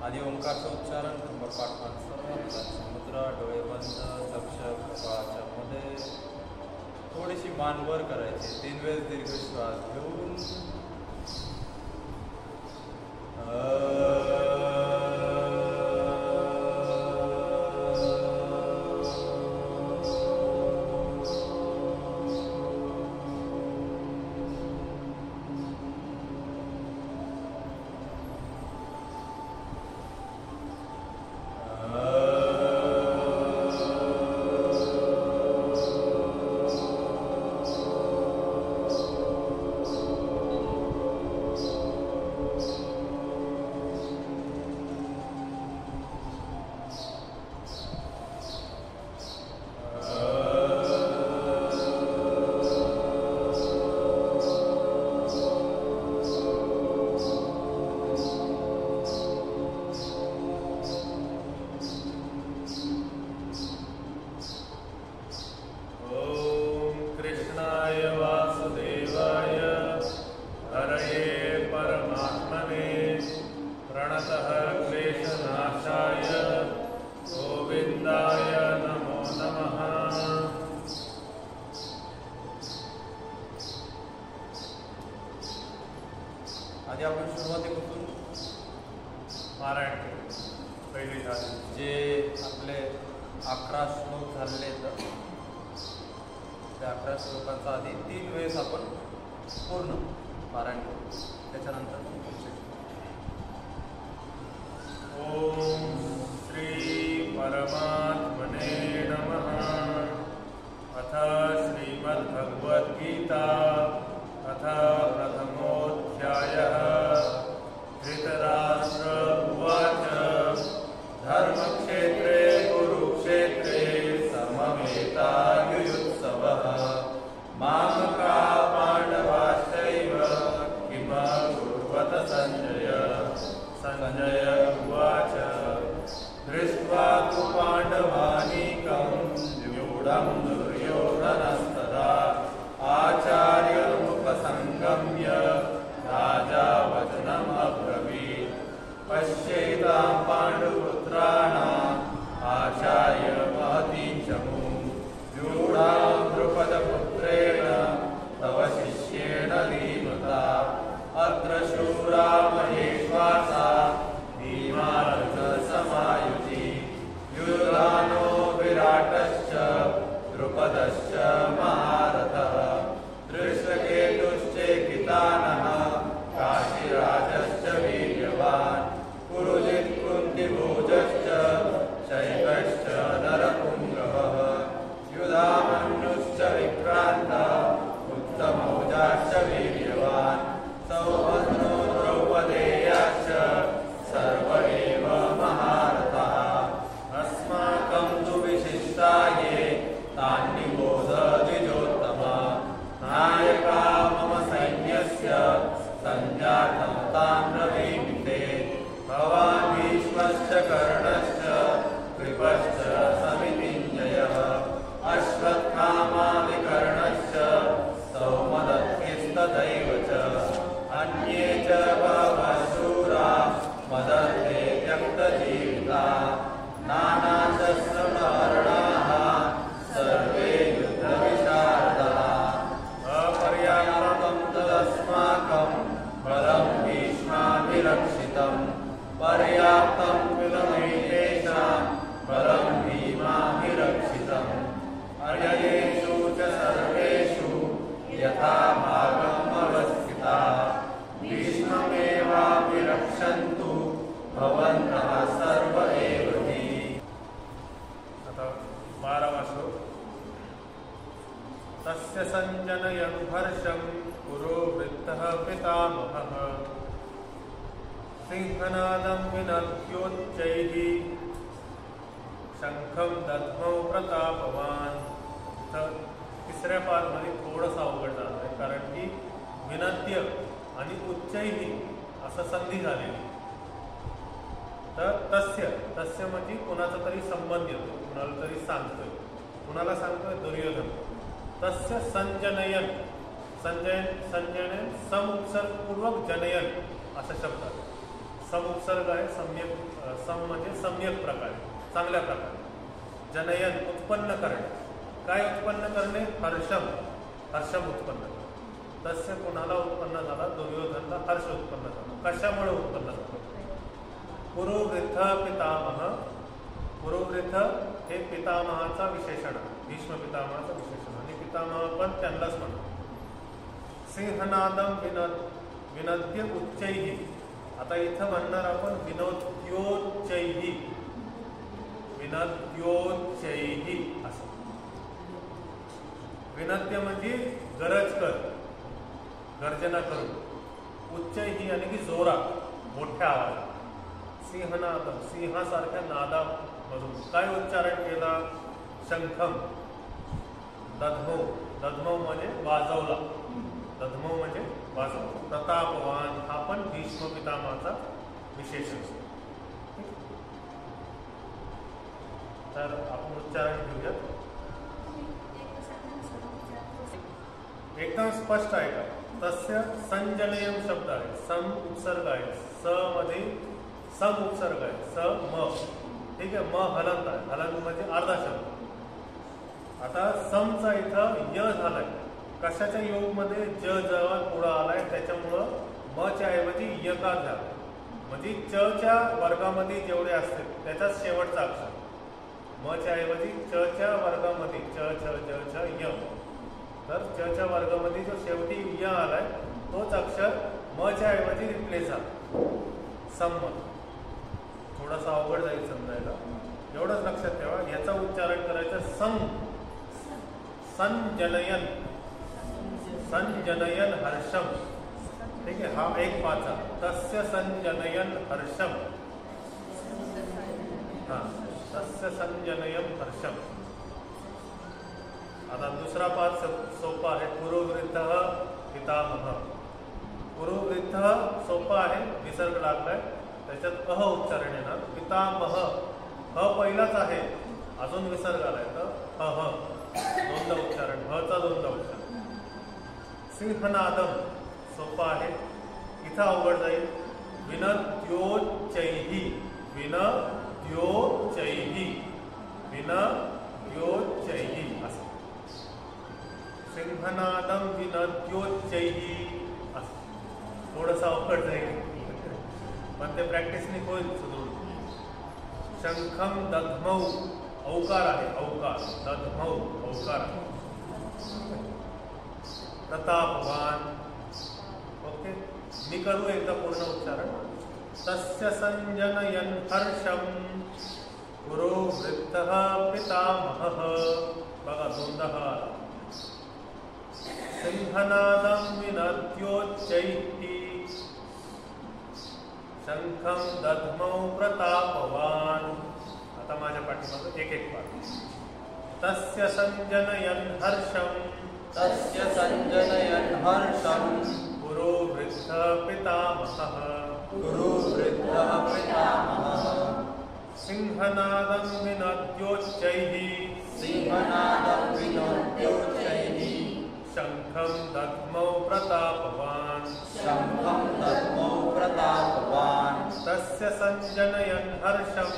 आधी ओंकारचं उच्चारण नंबर पाठवान सर्व समुद्र डोळे बंद लक्ष कपाळाच्या मध्ये थोडीशी मान वर करायची 3 वेळेस दीर्घ श्वास घेऊन आधी आपण सुरुवातीपासून पारायण केलं पहिले झाले जे आपले 11 श्लोक झालेले आहेत त्या 11 श्लोकांचा आधी 3 वेळेस आपण पूर्ण पारायण करू त्याच्यानंतर ओम श्री परमात्मने नमः अथ श्रीमद्भगवद्गीता अथ प्रथमोऽध्यायः धृतराष्ट्र उवाच धर्मक्षेत्रे कुरुक्षेत्रे समवेतायुयुत्सवः मामका पाण्डवाश्चैव किम कुर्वत संजय संजय उवाच दृष्ट्वा तु पाण्डवानीकं व्यूढं दुर्योधनस्तदा आचार्यमुपसंगम्य राजा वचनमब्रवीत् पश्येतां पाण्डुपुत्राणाम् आचार्य महतीं चमूं व्यूढां द्रुपदपुत्रेण तव शिष्येण धीमता अत्र शूरा महेश्वासा भीमार्जुनसमायुधि युधानो विराटश्च द्रुपदश्च महारथः दृष्टकेतुश्चेकितानः काशीराजश्च वीर्यवान् पुरुजित् कुन्तिभोजश्च शैवश्च नरपुङ्गवः युधामन्युश्च विक्रान्तः उत्तमौजाश्च वीर्यवान् सौभद्रो द्रौपदेयाश्च सर्व एव महारथः अस्माकं तु विशिष्टा ये तान्निबोध द्विजोत्तमा नायका मम सैन्यस्य सञ्जातं तां ब्रवीमि ते भवान् भीष्मश्च कर्णश्च कृपश्च समितिञ्जयः अश्वत्थामा विकर्णश्च सौमदत्तिस्तथैव च अन्ये च बहवः शूरा मदर्थे त्यक्तजीविता नानाशस्त्रधारणाः सर्वे युद्धविशारदाः अपर्याप्तं तदस्माकं बलं भीष्माभिरक्षितं पर्याप्तं विलमेतेषां बलं भीमाभिरक्षितम् अययेषु च सर्वेषु यथा भागम् अवस्थिताः भीष्ममेवाभिरक्षन्तु भवन्तः सर्व एव हि। आता 12वा श्लोक तस्य संजनयन् हर्षं पुरोवृत्तः पितामहः सिंहनादं विनद्योच्चैः शंखं दद्मौ प्रतापवान्। तिसऱ्या पादमध्ये थोडंसं अवघड जाणार आहे कारण की विनद्य आणि उच्चैही असं संधी झालेली तर तस्य म्हणजे कोणाचा तरी संबंध येतो कोणाला तरी सांगतोय कुणाला सांगतोय दुर्योधन तस्य संजनयन संजयन समुत्सर्गपूर्वक जनयन असा शब्द सम उपसर्ग आहे, सम म्हणजे सम्यक प्रकारे, चांगल्या प्रकारे. जनयन उत्पन्न करणे. काय उत्पन्न करणे? हर्षम, हर्षम उत्पन्न करणे. तस्य कोणाला उत्पन्न झाला? दुर्योधनला हर्ष उत्पन्न झाला. कशामुळे उत्पन्न झालं? पुरुवृद्ध पितामह. पुरुवृद्ध हे पितामहाचा विशेषण आहे, भीष्म पितामहाचं विशेषण, आणि पितामह पण त्यांनाच म्हणतो. सिंहनादम विनद्य उच्चैहि. आता इथं म्हणणार आपण विनोद्योच्चैहि, विनद्योच्चैहि असं. विनद्य म्हणजे गरज कर, गर्जना करून. उच्चैहि आणि की जोरात, मोठ्या आवाजात. सिंहनादम, सिंहासारख्या नादामधून काय उच्चारण केला? शंखम, दध्मौ, दध्मौ म्हणजे वाजवला, दध्मौ म्हणजे वाजवला. प्रतापवान हा पण भीष्म पितामहाचा विशेषण. तर आपण उच्चारण घेऊयात. एकदम स्पष्ट आहे का? तस्य संजनयम शब्द आहे, सम उपसर्ग आहे, स मध्ये सम उपसर्ग आहे, स म. ठीक आहे. म हलंत आहे, हलंत म्हणजे अर्धा शब्द. आता समचा इथं य झालाय. कशाच्या योगमध्ये? ज जेव्हा पुढं आलाय त्याच्यामुळं म च्या ऐवजी यकार झाला. म्हणजे च च्या वर्गामध्ये जेवढे असतील त्याचा शेवटचा अक्षर. म च्या ऐवजी च च्या वर्गामध्ये च छ ज छ य. तर च च्या वर्गामध्ये जो शेवटी य आलाय तोच अक्षर म च्या ऐवजी रिप्लेस झाला. संमत. थोडासा अवघड जाईल समजायला, एवढंच लक्षात ठेवा. याचा उच्चारण करायचं सं, संजनयन, संजनयन हर्षम. ठीक आहे. हा एक पाचा. तस्य संजनयन हर्षम. हा, तस्य संजनयन हर्षम. आता दुसरा पाच सोपा आहे. पुरुवृद्ध पितामह. पुरुवृद्ध सोपा आहे, विसर्ग लागलाय, त्याच्यात अह उच्चारण येणार. पितामह ह पहिलाच आहे, अजून विसर्ग आलाय तर अह दोनदा उच्चारण, हचा दोनदा उच्चारण. सिंहनादम सोपा आहे, इथं अवघड जाईल. विनद्योच्चैहि, विनद्योच्चैहि, विनद्योच्चैहि असं. सिंहनादम विनद्योच्चैहि असं. थोडंसं अवघड जाईल पण ते प्रॅक्टिसने होईल सुधारून. शंखम दध्मौ, औकार आहे, औकार. दध्मौ औकार आहे. प्रतापवान. ओके. मी करू एकदा पूर्ण उच्चारण. तस्य संजनयन हर्षम पुरोवृद्धः पितामहः. बघा दोनदा हा. सिंहनादं विनद्योच्चैहि शंखम दध्मौ प्रतापवान. आता माझ्या पाठीमागे एक एक पाठ. तस्य संजनयन हर्षम, तस्य संजनयन हर्षम पुरोवृद्ध पितामहः, पुरोवृद्धः पितामहः. सिंहनादं विनद्योच्चैहि, सिंहनादं विनद्योच्चैहि शंखं दध्मौ प्रतापवान, शंखं दध्मौ प्रतापवान. तस्य संजनयन हर्षम,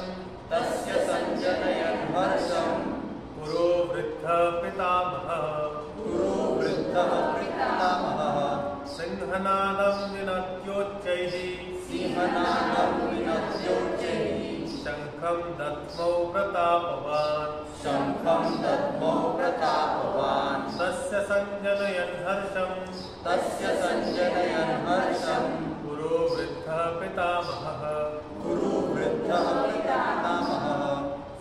तस्य संजनयन हर्षम पुरोवृद्ध पितामहः, पुरोवृद्धः पितामहः. सिंहनादं विनद्योच्चैहि, सिंहनादं विनद्योच्चैहि शंखं दध्मौ प्रतापवान, शंखं दध्मौ प्रतापवान. तस्य संजनयन हर्षम, तस्य संजनयन हर्षम पुरोवृद्ध पितामहः, पुरोवृद्धः पितामहः.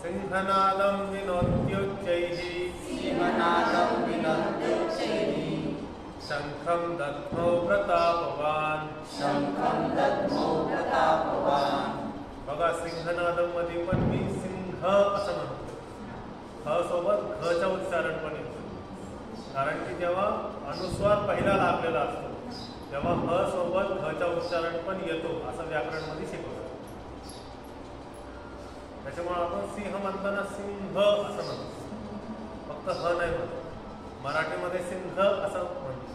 सिंहनादं विनद्योच्चैहि, सिंहनादं विनद्योच्चैहि शंखं दध्मौ प्रतापवान. शंखं दध्मौ प्रतापवान. बघा सिंहनादम मध्ये पण मी सिंह असं म्हणतो. ह सोबत घचं उच्चारण पण येतं, कारण की जेव्हा अनुस्वार पहिला लागलेला असतो तेव्हा ह सोबत घचं उच्चारण पण येतो असं व्याकरणमध्ये शिकवतात. त्याच्यामुळे आपण सिंह म्हणताना सिंह असं म्हणतो, फक्त ह नाही म्हणतो. मराठीमध्ये सिंह असं म्हणतो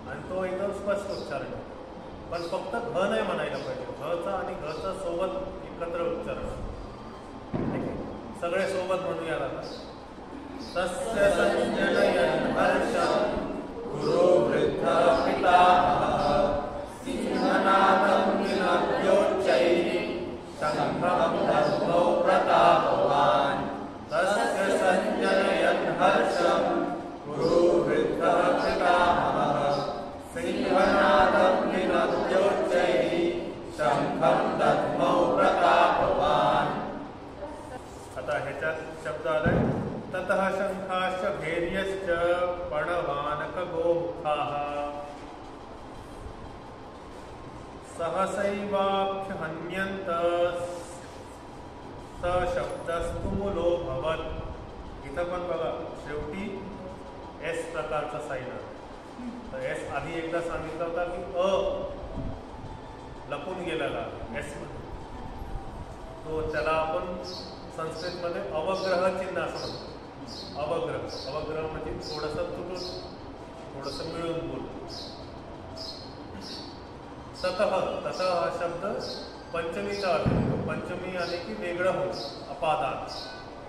आणि तो एकदम स्पष्ट उच्चारण आहे. पण फक्त घ नाही म्हणायला पाहिजे. घचा आणि घचा सोबत एकत्र उच्चारण. ठीक आहे, सगळे सोबत म्हणूया आता. तस्य संजनयन् हर्षं गुरु वृद्ध पितामहः सिंहनादं विनद्योच्चैः शङ्खं दद्मौ प्रतापवान्. तस्य संजनयन् हर्षं गुरु वृद्ध पितामहः सिंहनादं विनद्योच्चैः शङ्खं दद्मौ प्रतापवान्. आता ह्याच्यात शब्द आलाय ततः शंखाश्च भैर्यश्च पणवानकगोमुखाः सहसैवाभ्यहन्यन्त स शब्दस्तु मूलो भवत्. इथं पण बघा शेवटी एस प्रकारचा साइन आहे. तर एस आधी एकदा सांगितलं होता की अ लपून गेलेला एस मध्ये, तो त्याला आपण संस्कृतमध्ये अवग्रह चिन्ह असं म्हणतो. अवग्रह म्हणजे थोडंसं तुटून थोडंसं मिळून बोल. ततः हा शब्द पंचमीचा अर्थ. पंचमी आले की वेगळं होतं, अपादान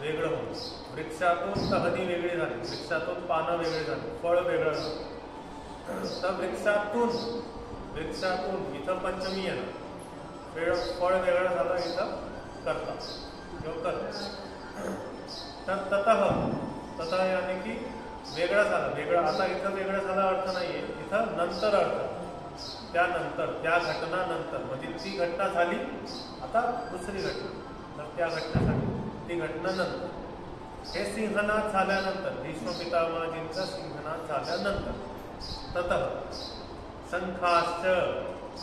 वेगळं होतं. वृक्षातून टहनी वेगळी झाली, वृक्षातून पानं वेगळी झाली, फळ वेगळं झालं. तर वृक्षातून इथं पंचमी येणार, फळ वेगळं झालं इथं करता किंवा करता. तर ततः याने की वेगळा झाला. वेगळा आता इथं वेगळा झाला अर्थ नाहीये, इथं नंतर अर्थ. त्यानंतर त्या घटनानंतर म्हणजे ती घटना झाली, आता दुसरी घटना. तर त्या घटनेसाठी ती घटना नंतर हे सिंहनाद झाल्यानंतर, भीष्म पितामहाजींचा सिंहनाद झाल्यानंतर ततः शंखाश्च.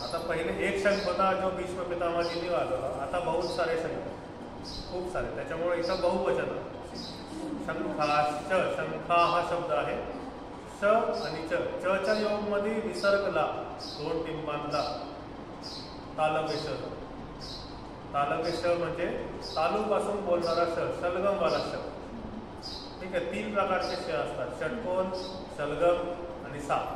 आता पहिले एक शंख होता जो भीष्म पितामहाजींनी वाजवला, आता बहुत सारे शंख, खूप सारे, त्याच्यामुळे इथं बहुवचन. शंखाश्च, शंखा हा शब्द आहे. श आणि च च्या योगमध्ये विसर्गला दोन टिंबांना तालव्य श. तालव्य श म्हणजे तालू पासून बोलणारा श, शलगमवाला श. ठीक आहे, 3 प्रकारचे श असतात, षटकोन, शलगम आणि साप.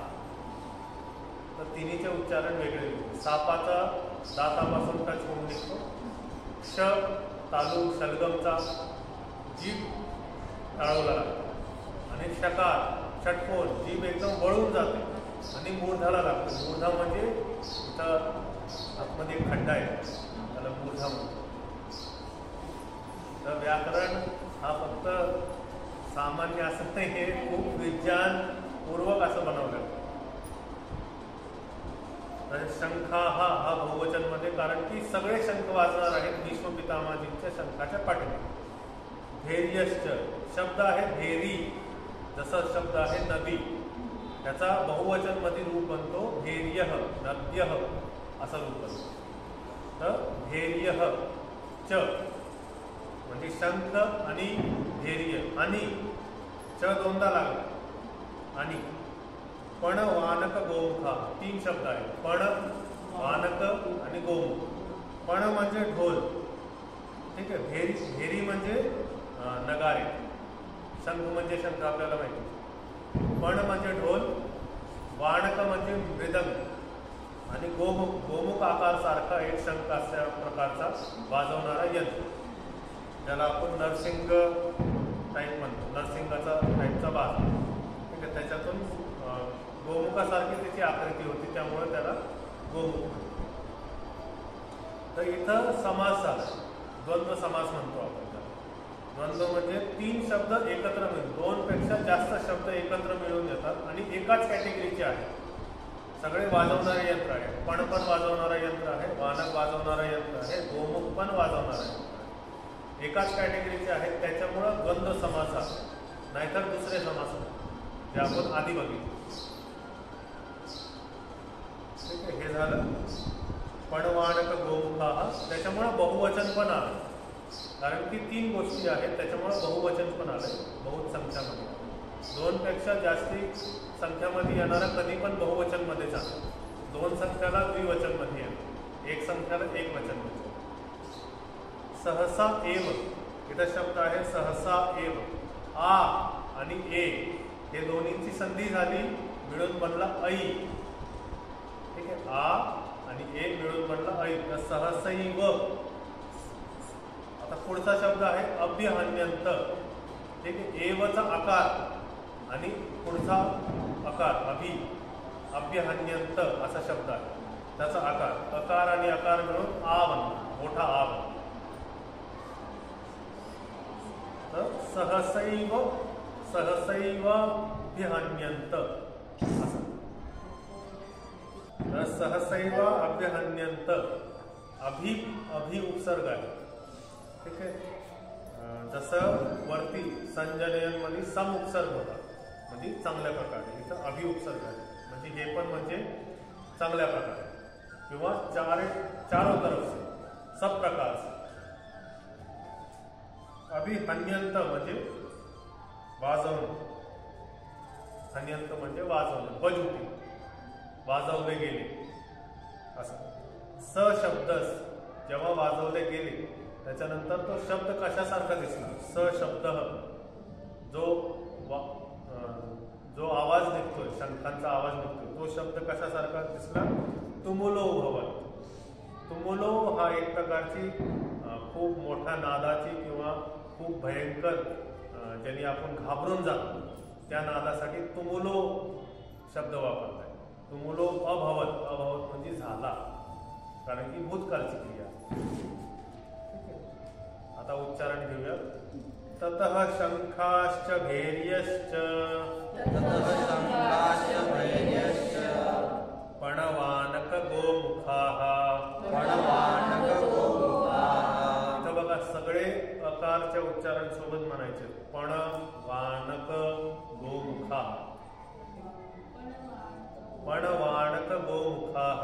तर तिन्हीचे उच्चारण वेगळे. सापाचा दातापासून टच होऊन निघतो. श तालू शलगमचा जीभ टाळवला लागतो. आणि षकार षटकोन जीभ एकदम वळून जाते आणि मूर्धाला लागतो. मूर्धा म्हणजे इथं आतमध्ये एक खड्डा आहे, त्याला मूर्धा म्हणतो. तर व्याकरण हा फक्त सामान्य असं नाही, हे खूप विज्ञानपूर्वक असं बनवलं. तर शंखा हा बहुवचन मध्ये, कारण की सगळे शंख वाजणार आहेत भीष्म पितामहाजींच्या शंखाच्या पाठीने. धैर्यश्च शब्द आहे धेरी, जसा शब्द आहे नदी, त्याचा बहुवचन मध्ये रूप बनतो धैर्य, नद्य असं रूप बनतो. तर धैर्य च म्हणजे शंख आणि धैर्य, आणि च दोनदा लागला. आणि पण वानक गोमुखा 3 शब्द आहेत. पण वानक आणि गोमुख. पण म्हणजे ढोल, ठीक आहे. भेरी म्हणजे नगारे. शंख म्हणजे शंख आपल्याला माहिती. पण म्हणजे ढोल, वाणक म्हणजे मृदंग, आणि गोमुख आकार सारखा एक शंख अशा प्रकारचा वाजवणारा यंत्र, ज्याला आपण नरसिंग टाईप म्हणतो. नरसिंगाचा टाईपचा बाज, ठीक आहे. त्याच्यातून गोमुखासारखी त्याची आकृती होती, त्यामुळे त्याला गोमुख. तर इथं समास झाला, द्वंद्व समास म्हणतो आपण त्याला. द्वंद्व म्हणजे 3 शब्द एकत्र मिळून, 2 पेक्षा जास्त शब्द एकत्र मिळून येतात आणि एकाच कॅटेगरीचे आहेत. सगळे वाजवणारे यंत्र आहे. पण वाजवणारा यंत्र आहे, वानक वाजवणारा यंत्र आहे, गोमुख पण वाजवणारा यंत्र आहे. एकाच कॅटेगरीचे आहेत, त्याच्यामुळं द्वंद्व समास झाला. नाहीतर दुसरे समास जे आपण आधी बघितले. ठीक आहे, हे झालं पणवाणक गोमुखा. त्याच्यामुळं बहुवचन पण आलं, कारण की 3 गोष्टी आहेत, त्याच्यामुळं बहुवचन पण आलं. बहुत संख्यामध्ये 2 पेक्षा जास्ती संख्यामध्ये येणारा कधी पण बहुवचन मध्येच आलं. 2 संख्याला द्विवचन मध्ये येणार, 1 संख्याला एकवचन मध्ये. सहसा एव इथं शब्द आहे, सहसा एव. आ आणि ए हे दोन्हींची संधी झाली, मिळून बनला ऐ. ठीक आहे, आ आणि एक मिळून म्हटलं ऐ. तर सहसैव. आता पुढचा शब्द आहे अभ्यहन्यंत. ठीक आहे. एवचा आकार आणि पुढचा आकार अभ्यहन्यंत असा शब्द आहे. त्याचा आकार अकार आणि आकार मिळून आ बनला, मोठा आ बनला. तर सहसैवाभ्यहन्यंत असं. तर सहसैवाभ्यहन्यंत अभि उपसर्ग आहे. ठीक आहे. जसं वरती संजनयन मध्ये सम उपसर्ग होता म्हणजे चांगल्या प्रकारे, इथं अभि उपसर्ग आहे म्हणजे हे पण म्हणजे चांगल्या प्रकारे किंवा चारों तरफ से सब प्रकार से. अभिहन्यंत म्हणजे वाजवणं. हन्यंत म्हणजे वाजवणं, बजुटी, वाजवले गेले असं. स शब्द जेव्हा वाजवले गेले त्याच्यानंतर तो शब्द कशासारखा दिसला. स शब्द जो आवाज निघतोय, शंखांचा आवाज निघतोय, तो शब्द कशासारखा दिसला. तुमुलो भवत. तुमुलो हा एक प्रकारची खूप मोठ्या नादाची किंवा खूप भयंकर ज्याने आपण घाबरून जातो त्या नादासाठी तुमुलो शब्द वापरलाय. तुमुलो अभवत. अभवत म्हणजे झाला, कारण की भूतकाळची क्रिया. आता उच्चारण घेऊया. ततः शंखाश्च भैर्यश्च पणवानक गोमुखाः. इथं बघा सगळे अकारच्या उच्चारण सोबत म्हणायचे. पण वानक गोमुखा. पणवानक गोमुखाः.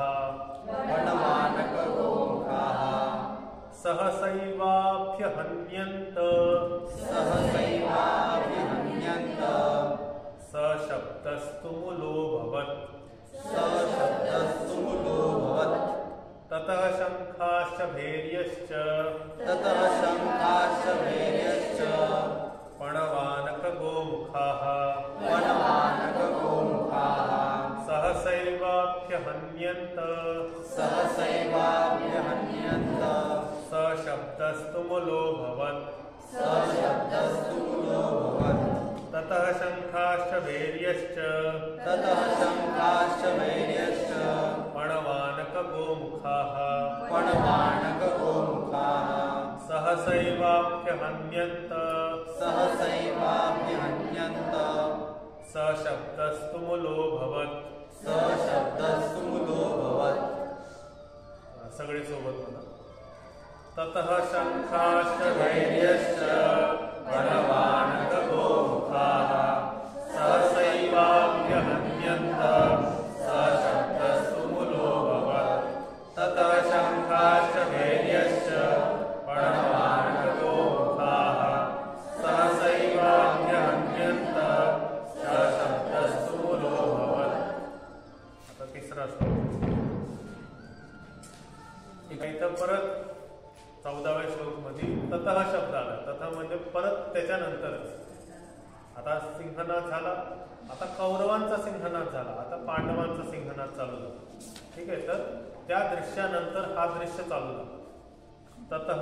सहसैवाभ्यहन्यन्त. सशब्दस्तुमुलो भवत्. ततः शंखाश्च भैर्यश्च पणवानक गोमुखाः. सहसैवाभ्यहन्यन्त. सशब्दस्तुमुलो भवत्. ततः शंखाश्च भैर्यश्च पणवानक गोमुखाः. सहसैवाभ्यहन्यन्त. सशब्दस्तुमुलो भवत्. सगळे सोबत म्हणा. ततः शंखाश्च भैर्यश्च पणवानक गोमुखाः. सहसैवाभ्यहन्यन्त. सशब्दस्तुमुलो भवत्. ततः शंखाश्च भैर्यश्च पणवानक गोमुखाः. सहसैवाभ्यहन्यन्त. सशब्दस्तुमुलो भवत्. आता तिसरा श्लोक. इथं परत 14व्या श्लोक मध्ये ततः शब्द आला. तथा म्हणजे परत त्याच्यानंतरच. आता सिंहनाद झाला, आता कौरवांचा सिंहनाद झाला, आता पांडवांचा सिंहनाद चालू झाला. ठीक आहे. तर त्या दृश्यानंतर हा दृश्य चालू झाला. ततः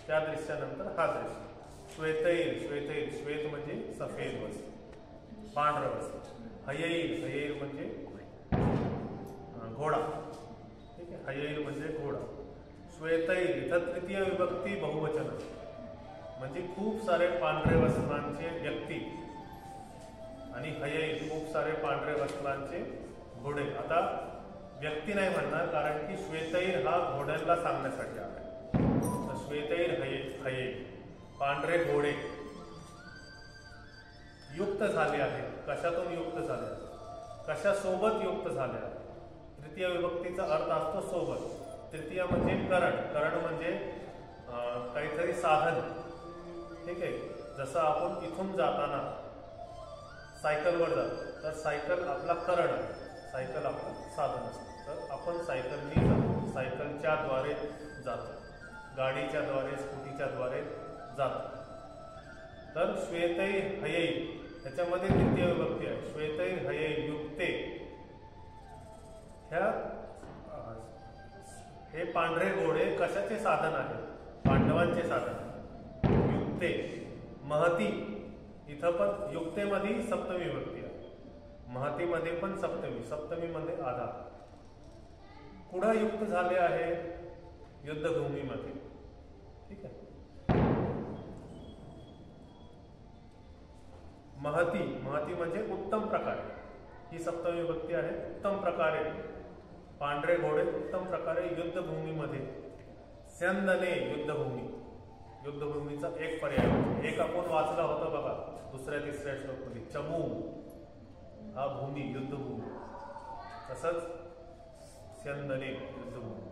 त्या दृश्यानंतर हा दृश्य. श्वेतैर. श्वेत म्हणजे सफेद वस्त्र, पांढरं वस्त्र. हयैर म्हणजे घोडा. ठीक आहे. हयैर म्हणजे घोडा. श्वेतैर इथं तृतीय विभक्ती बहुवचन म्हणजे खूप सारे पांढरे वस्त्रांचे व्यक्ती आणि हयैर खूप सारे पांढरे वस्त्रांचे घोडे. आता व्यक्ती नाही म्हणणार कारण की श्वेतैर हा घोड्यांना सांगण्यासाठी आहे. तर श्वेतैर हयैर पांढरे घोडे युक्त झाले आहेत. कशातून युक्त झाले आहेत? कशासोबत युक्त झाले आहेत? तृतीय विभक्तीचा अर्थ असतो सोबत. तृतीय म्हणजे करण म्हणजे काहीतरी साधन. ठीक आहे. जसं आपण इथून जाताना सायकलवर जातो तर सायकल आपला करण आहे, सायकल आपलं साधन असतं. तर आपण सायकलनी जातो, सायकलच्या द्वारे जातो, गाडीच्या द्वारे, स्कूटीच्या द्वारे जातो. तर श्वेतैर हयैर त्याच्यामध्ये तृतीय विभक्ती आहे. श्वेतैर हयैर युक्ते. ह्या हे पांढरे घोडे कशाचे साधन आहे? पांडवांचे साधन. युक्ते महती, इथं पण युक्तेमध्ये सप्तमी विभक्ती आहे, महतीमध्ये पण सप्तमी, सप्तमीमध्ये आधार. कुठं युक्त झाले आहे? युद्धभूमीमध्ये. ठीक आहे. महती, महती म्हणजे उत्तम प्रकारे, ही सप्तमी विभक्ती आहे. उत्तम प्रकारे पांढरे घोडे उत्तम प्रकारे युद्धभूमीमध्ये. स्यंदने युद्धभूमी, युद्धभूमीचा एक पर्याय. एक आपण वाचला होता बघा दुसऱ्या तिसऱ्या श्लोकमध्ये, चमू हा भूमी, युद्धभूमी. तसंच स्यंदने युद्धभूमी.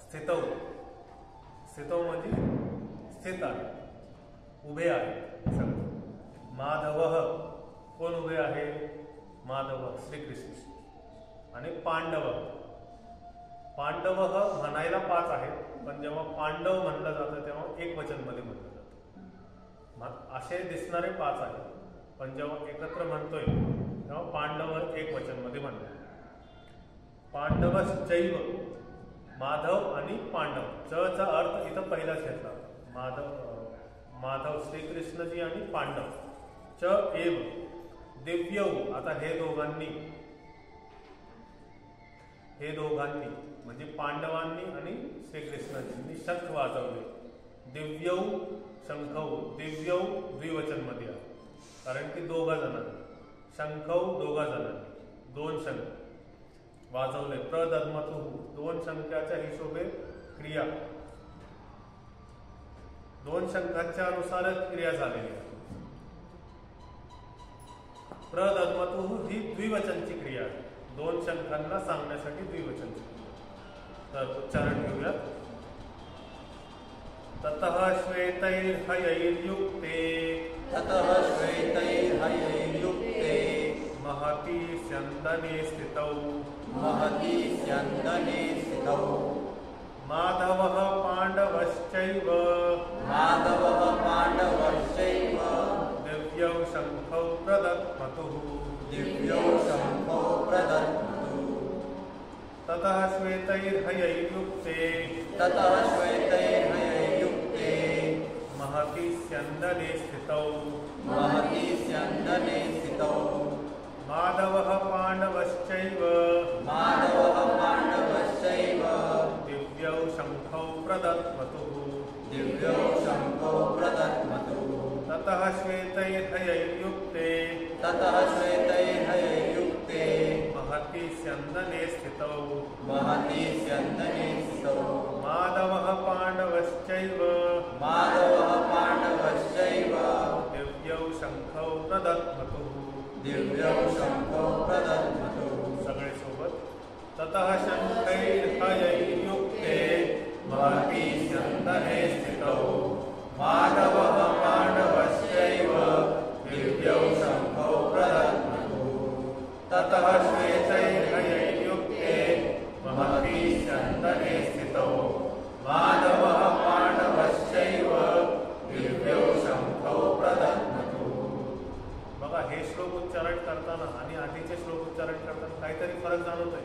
स्थितौ, स्थितौ म्हणजे स्थित आहे, उभे आहे. माधव, कोण उभे आहे? माधव श्रीकृष्ण. आणि पांडव, पांडव म्हणायला 5 आहेत, पण जेव्हा पांडव म्हणलं जातं तेव्हा एक वचन मध्ये म्हणलं जातं. असे दिसणारे 5 आहेत, पण जेव्हा एकत्र म्हणतोय तेव्हा पांडव एक वचन मध्ये म्हणतो. पांडवश्चैव, माधव आणि पांडव. च चा अर्थ इथं पहिलाच घेतला. माधव श्रीकृष्णजी आणि पांडव. च एव दिव्यौ, आता हे दोघांनी म्हणजे पांडवांनी आणि श्रीकृष्णाजींनी शंख वाजवले. दिव्यौ शंखौ, दिव्यौ द्विवचन मध्ये आहे, कारण की 2 जणांनी. शंखौ 2 जणांनी, 2 शंख वाजवले. प्रदद्मतु, 2 शंखाच्या हिशोबे क्रिया, 2 शंखांच्या अनुसारच क्रिया झालेली आहे. प्रदद्मतु ही द्विवचनची क्रिया आहे, 2 शंखांना सांगण्यासाठी द्विवचनची. तर उच्चारण घेऊयात. ततः श्वेतैर्हयैर्युक्ते, ततः श्वेतैर्हयैर्युक्ते, महती स्यन्दने स्थितौ, महती स्यन्दने स्थितौ, माधवः पाण्डवश्चैव, माधवः पाण्डवश्चैव, दिव्यौ शंखौ प्रदद्मतुः, दिव्यौ शंखौ प्रदद्मतुः. ततः श्वेतैर्हयैर्युक्ते, ततः श्वेतैर्हयैर्युक्ते, महती स्यन्दने स्थितौ, महती स्यन्दने स्थितौ, माधवः पाण्डवश्चैव, माधवः पाण्डवश्चैव, दिव्यौ शंखौ प्रदद्मतुः, दिव्यौ शंखौ प्रदद्मतुः. ततः श्वेतैर्हयैर्युक्ते, ततः श्वेतैर्हयैर्युक्ते, महती स्यन्दने स्थितौ, महती स्यन्दने स्थितौ, माधवः पाण्डवश्चैव, माधवः पाण्डवश्चैव, दिव्यौ शंखौ प्रदद्मतुः, दिव्यौ शंखौ प्रदद्मतुः. सगळे सोबत. ततः शंखैर्हयैर्युक्ते, महती स्यन्दने स्थितौ, माधवः पाण्डवश्चैव, दिव्यौ शंखौ प्रदद्मतुः. ततः श्वेतैर्हयैर्युक्ते, महती स्यन्दने स्थितौ, माधवः पाण्डवश्चैव, दिव्यौ शंखौ प्रदद्मतुः. बघा, हे श्लोक उच्चारण करताना आणि आधीचे श्लोक उच्चारण करताना काहीतरी फरक जाणवतोय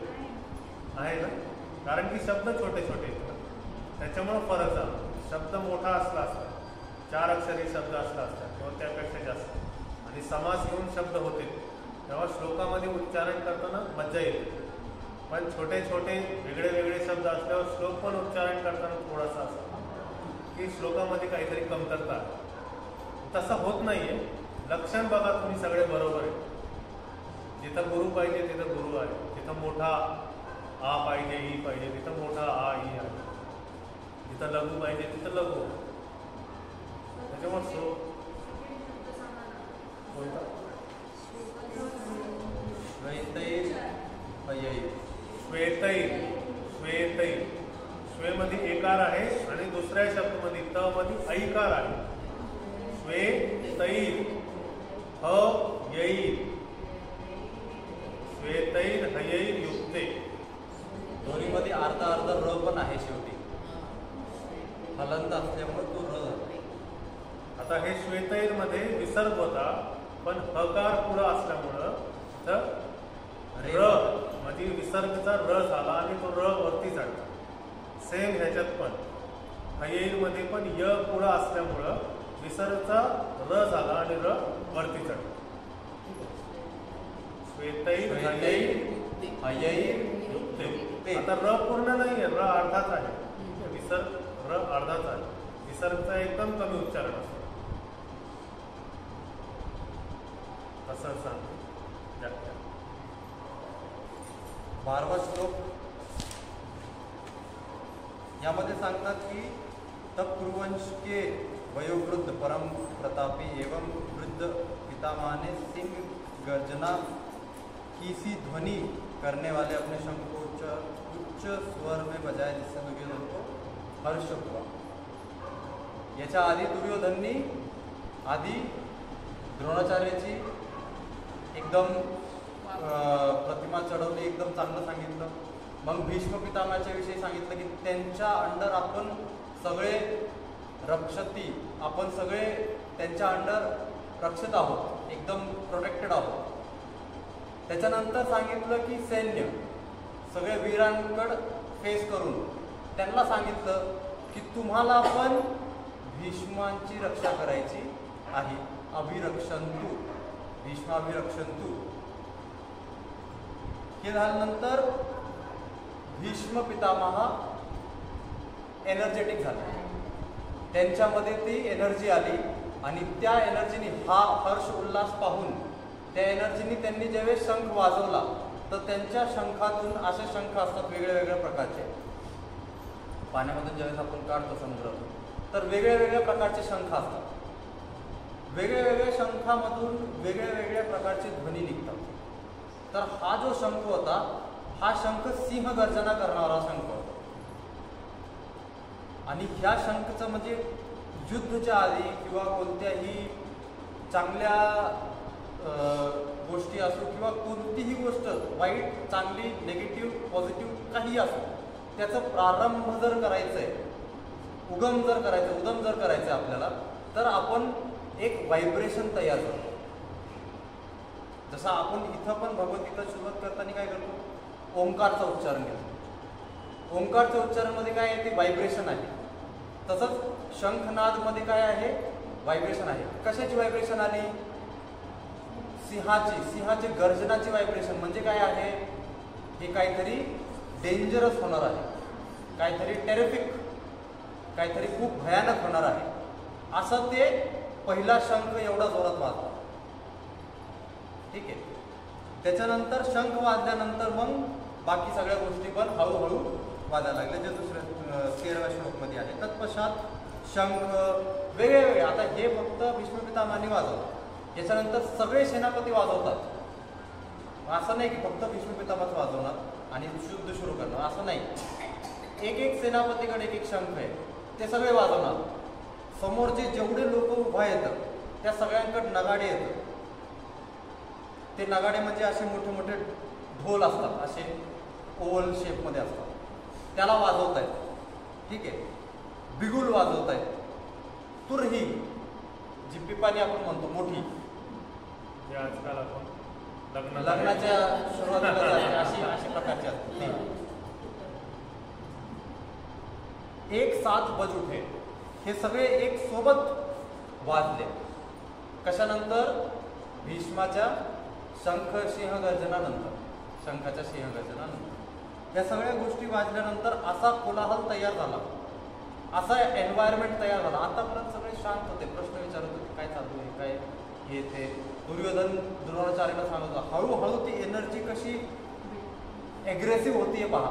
आहे ना? कारण की शब्द छोटे छोटे आहेत, त्याच्यामुळे फरक जाणवतो. शब्द मोठा असला असता, 4 अक्षरी शब्द असला असता किंवा त्यापेक्षा जास्त, आणि समास घेऊन शब्द होते, तेव्हा श्लोकामध्ये उच्चारण करताना मज्जा येते. पण छोटे छोटे वेगळे वेगळे शब्द असल्यावर श्लोक पण उच्चारण करताना थोडासा असं की श्लोकामध्ये काहीतरी कमतरता आहे. तसं होत नाहीये. लक्षण बघा तुम्ही सगळे बरोबर आहे. जिथं गुरु पाहिजे तिथं गुरु आहे, जिथं मोठा आ पाहिजे, ई पाहिजे तिथं मोठा आ ई आहे, जिथं लघु पाहिजे तिथं लघु. त्याच्यामुळे श्लोक कोणता? श्वेतैर्हयैर्, श्वेतैर, श्वेतैर, श्वेमध्ये एकार आहे आणि दुसऱ्या शब्दमध्ये त मध्ये ऐकार आहे. श्वेतैर ह यैर, श्वेतैर्हयैर्युक्ते. दोन्हीमध्ये अर्धा अर्धा र पण आहे शेवटी, हलंत असल्यामुळे तो र झाला. आता हे श्वेतैर मध्ये विसर्ग होता, पण हकार पुढं असल्यामुळं र म्हणजे विसर्गचा र झाला आणि तो र वरती चढला. सेम ह्याच्यात पण हयैमध्ये पण य पुढं असल्यामुळं विसर्गचा र झाला आणि र वरती चढला. श्वेतैर हयैर युक्ते. आता र पूर्ण नाहीये, र अर्धाच आहे. विसर्ग र अर्धाच आहे. विसर्गचा एकदम कमी उच्चारण असतो. असं सांगतो. 12वा श्लोक यामध्ये सांगतात की तब कुरुवंश के वयोवृद्ध परम प्रतापी एवं वृद्ध पितामह ने सिंह गर्जना की सी ध्वनि करने वाले अपने शंख को उच्च स्वर में बजाए, जिससे दुर्योधन को हर्ष हुआ. याच्या आधी दुर्योधननी आधी द्रोणाचार्याची एकदम प्रतिमा चढवली, एकदम चांगलं सांगितलं. मग भीष्म पितामहाच्या विषयी सांगितलं की त्यांच्या अंडर आपण सगळे रक्षती, आपण सगळे त्यांच्या अंडर रक्षित आहोत, एकदम प्रोटेक्टेड आहोत. त्याच्यानंतर सांगितलं की सैन्य सगळे वीरांकडे फेस करून त्यांना सांगितलं की तुम्हाला पण भीष्मांची रक्षा करायची आहे. अभिरक्षंतु, भीष्माभिरक्षंतु. हे झाल्यानंतर भीष्म पितामह एनर्जेटिक झाले, त्यांच्यामध्ये ती एनर्जी आली आणि त्या एनर्जीने हा हर्ष उल्हास पाहून त्या एनर्जीने त्यांनी ज्यावेळेस शंख वाजवला तर त्यांच्या शंखातून असे शंख असतात वेगळ्या वेगळ्या प्रकारचे. पाण्यामधून ज्यावेळेस आपण काढतो समुद्र तर वेगळ्या वेगळ्या प्रकारचे शंख असतात. वेगळ्या वेगळ्या शंखामधून वेगळ्या वेगळ्या प्रकारचे ध्वनी निघतात. तर हा जो शंख होता हा शंख सिंह गर्जना करणारा शंख होता. आणि ह्या शंखचं म्हणजे युद्धच्या आधी किंवा कोणत्याही चांगल्या गोष्टी असो किंवा कोणतीही गोष्ट वाईट, चांगली, निगेटिव्ह, पॉझिटिव्ह काही असो, त्याचं प्रारंभ जर करायचं आहे, उगम जर करायचं आहे आपल्याला, तर आपण एक व्हायब्रेशन तयार करतो. जसं आपण इथं पण भगवद्गीता सुरुवात करताना काय करतो, ओंकारचं उच्चारण घेतो. ओंकारच्या उच्चारणमध्ये काय आहे, ते व्हायब्रेशन आहे. तसंच शंखनादमध्ये काय आहे, व्हायब्रेशन आहे. कशाची व्हायब्रेशन आली, सिंहाची गर्जनाची व्हायब्रेशन. म्हणजे काय आहे, हे काहीतरी डेंजरस होणार आहे, काहीतरी टेरिफिक, काहीतरी खूप भयानक होणार आहे, असं ते पहिला शंख एवढा जोरात वाजला. ठीक आहे. त्याच्यानंतर शंख वाजल्यानंतर मग बाकी सगळ्या गोष्टी पण हळूहळू वाजायला लागल्या, जे दुसऱ्या 13व्या श्लोकमध्ये आहे. तत्पश्चात शंख वेगळे. आता हे फक्त भीष्म पितामहाने वाजवलं, याच्यानंतर सगळे सेनापती वाजवतात. असं नाही की फक्त भीष्म पितामहच वाजवणार आणि युद्ध सुरू करणार, असं नाही. एक एक सेनापतीकडे एक एक शंख आहे, ते सगळे वाजवणार. समोरचे जेवढे लोक उभा येतात त्या सगळ्यांकडे नगाडे येतात. ते नगाडे म्हणजे असे मोठे मोठे ढोल असतात, असे ओव्हल शेपमध्ये असतात, त्याला वाजवत आहेत. ठीक आहे. बिगुल वाजवत आहेत. तुरही, जी पिपाणी आपण म्हणतो मोठी, जे आजकाल आपण लग्नाच्या सुरुवातीला अशी प्रकारची असते. एक साथ बज उठे, हे सगळे एक सोबत वाजले. कशानंतर, भीष्माच्या शंख सिंह गर्जनानंतर, शंखाच्या सिंह गर्जनानंतर या सगळ्या गोष्टी वाजल्यानंतर असा कोलाहल तयार झाला, असा एन्व्हायरमेंट तयार झाला. आतापर्यंत सगळे शांत होते, प्रश्न विचारत होते, काय चालू आहे, काय हे ते. दुर्योधन द्रोणाचार्याला सांगत होता. हळूहळू ती एनर्जी कशी ॲग्रेसिव्ह होतीये पहा.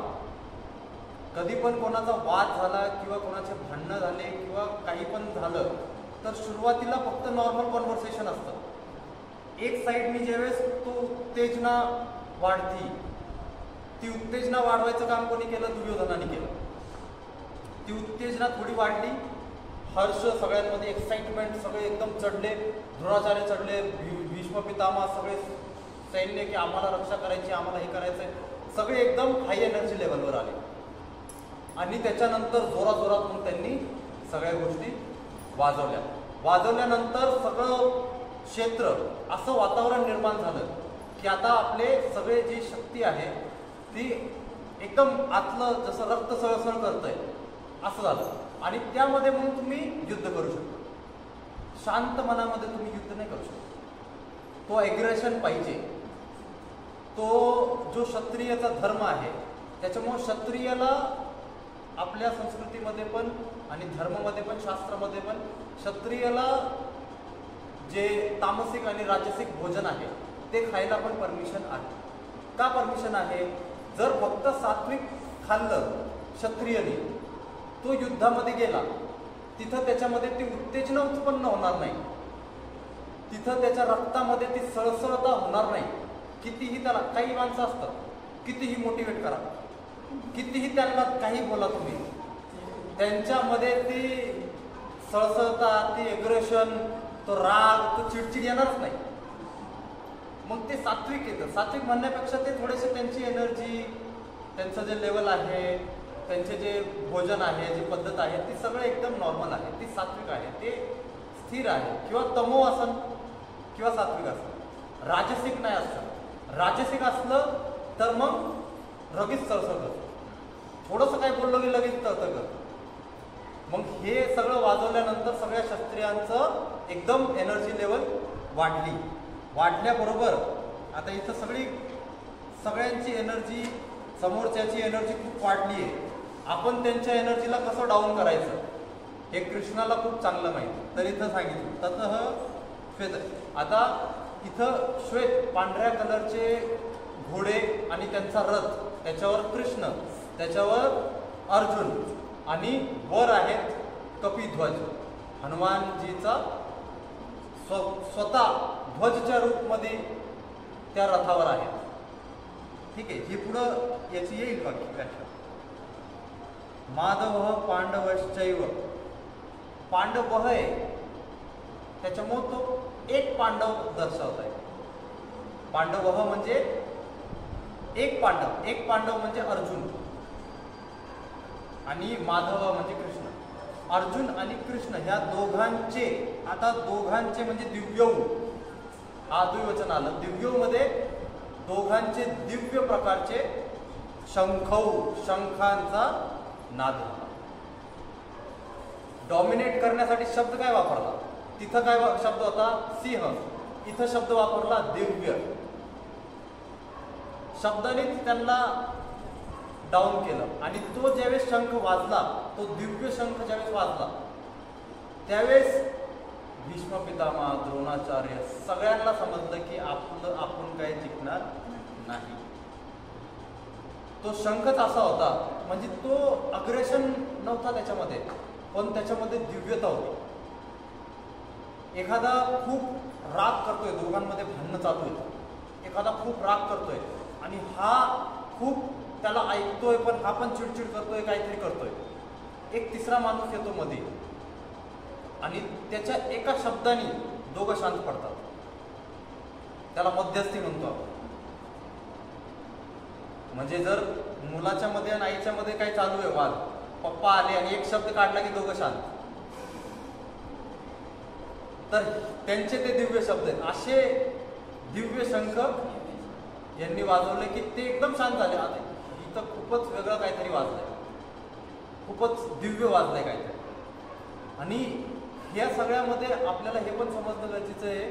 कधी पण कोणाचा वाद झाला किंवा कोणाचे भांडणं झाले किंवा काही पण झालं तर सुरुवातीला फक्त नॉर्मल कॉन्व्हर्सेशन असतं. एक साईडनी ज्यावेळेस तो उत्तेजना वाढती, ती उत्तेजना वाढवायचं काम कोणी केलं, दुर्योधनाने केलं. ती उत्तेजना थोडी वाढली, हर्ष सगळ्यांमध्ये, एक्साइटमेंट, सगळे एकदम चढले. द्रोणाचार्य चढले, भीष्म पितामह, सगळे सैन्य की आम्हाला रक्षा करायची, आम्हाला हे करायचंय, सगळे एकदम हाय एनर्जी लेवलवर आले. आणि त्याच्यानंतर जोरात मग त्यांनी सगळ्या गोष्टी वाजवल्यानंतर सगळं क्षेत्र असं वातावरण निर्माण झालं की आता आपले सगळे जी शक्ती आहे ती एकदम आतलं जसं रक्त सळसळ करतंय असं झालं आणि त्यामध्ये मग तुम्ही युद्ध करू शकता. शांत मनामध्ये तुम्ही युद्ध नाही करू शकता. तो ॲग्रेशन पाहिजे. तो जो क्षत्रियाचा धर्म आहे त्याच्यामुळं क्षत्रियाला आपल्या संस्कृतीमध्ये पण आणि धर्मामध्ये पण शास्त्रामध्ये पण क्षत्रियाला जे तामसिक आणि राजसिक भोजन आहे ते खायला पण परमिशन आहे. का परमिशन आहे? जर फक्त सात्विक खाल्लं क्षत्रियाने, तो युद्धामध्ये गेला, तिथं त्याच्यामध्ये ती उत्तेजना उत्पन्न होणार नाही, तिथं त्याच्या रक्तामध्ये ती सळसळता होणार नाही. कितीही त्याला, काही माणसं असतात, कितीही मोटिवेट करा, कितीही त्यांना काही बोला तुम्ही, त्यांच्यामध्ये ती सळसळता, ती एग्रेशन, तो राग, तो चिडचिड येणारच नाही. मग ते सात्विक येतं. सात्विक म्हणण्यापेक्षा ते थोडेसे त्यांची एनर्जी, त्यांचं जे लेवल आहे, त्यांचे जे भोजन आहे, जी पद्धत आहे, ती सगळं एकदम नॉर्मल आहे, ती सात्विक आहे, ते स्थिर आहे. किंवा तमो असन किंवा सात्विक असन, राजसिक नाही असतं. राजसिक असलं तर मग लगेच सळसळ करतं, थोडंसं काय बोललं की लगेच तळतळ करतं. मग हे सगळं वाजवल्यानंतर सगळ्या क्षत्रियांचं एकदम एनर्जी लेवल वाढली. वाढल्याबरोबर आता इथं सगळ्यांची एनर्जी, समोरच्याची एनर्जी खूप वाढली आहे. आपण त्यांच्या एनर्जीला कसं डाऊन करायचं हे कृष्णाला खूप चांगलं माहिती. तर इथं सांगितलं ततः श्वेत. आता इथं श्वेत पांढऱ्या कलरचे घोडे आणि त्यांचा रथ, त्याच्यावर कृष्ण, त्याच्यावर अर्जुन आणि वर आहेत कपिध्वज, हनुमानजीचा स्वतः ध्वजच्या रूपमध्ये त्या रथावर आहेत. ठीक आहे, ही पुढं याची येईल व्याख्या. माधव पांडवश्चैव, पांडव आहे त्याच्यामुळे तो एक पांडव दर्शवत आहे. पांडव म्हणजे एक पांडव, एक पांडव म्हणजे अर्जुन आणि माधव म्हणजे कृष्ण. अर्जुन आणि कृष्ण ह्या दोघांचे, आता दोघांचे म्हणजे दिव्यौ, हा द्विवचन आलं. दिव्यौ मध्ये दोघांचे दिव्य प्रकारचे शंखौ, शंखांचा नाद. डॉमिनेट करण्यासाठी शब्द काय वापरला? तिथं काय शब्द होता? सिंह. इथं शब्द वापरला दिव्य. शब्दाने त्यांना डाऊन केलं. आणि तो ज्यावेळेस शंख वाजला, तो दिव्य शंख ज्यावेळेस वाजला, त्यावेळेस भीष्म पितामह, द्रोणाचार्य सगळ्यांना समजलं की आपण काही जिंकणार नाही. तो शंखच असा होता, म्हणजे तो अग्रेशन नव्हता त्याच्यामध्ये, पण त्याच्यामध्ये दिव्यता होती. एखादा खूप राग करतोय, दोघांमध्ये भांडणं चालू आहे, एखादा खूप राग करतोय आणि हा खूप त्याला ऐकतोय, पण हा पण चिडचिड करतोय, काहीतरी करतोय. एक तिसरा माणूस येतो मध्ये आणि त्याच्या एका शब्दाने दोघं शांत पडतात. त्याला मध्यस्थी म्हणतो आपण. म्हणजे जर मुलाच्या मध्ये आणि आईच्या मध्ये काही चालू आहे वाद, पप्पा आले आणि एक शब्द काढला की दोघं शांत, तर त्यांचे ते दिव्य शब्द आहेत. असे दिव्य शंख यांनी वाजवले की ते एकदम शांत झाले. इथं खूपच वेगळं काहीतरी वाजलंय, खूपच दिव्य वाजलंय काहीतरी. आणि या सगळ्यामध्ये आपल्याला हे पण समजणं गरजेचं आहे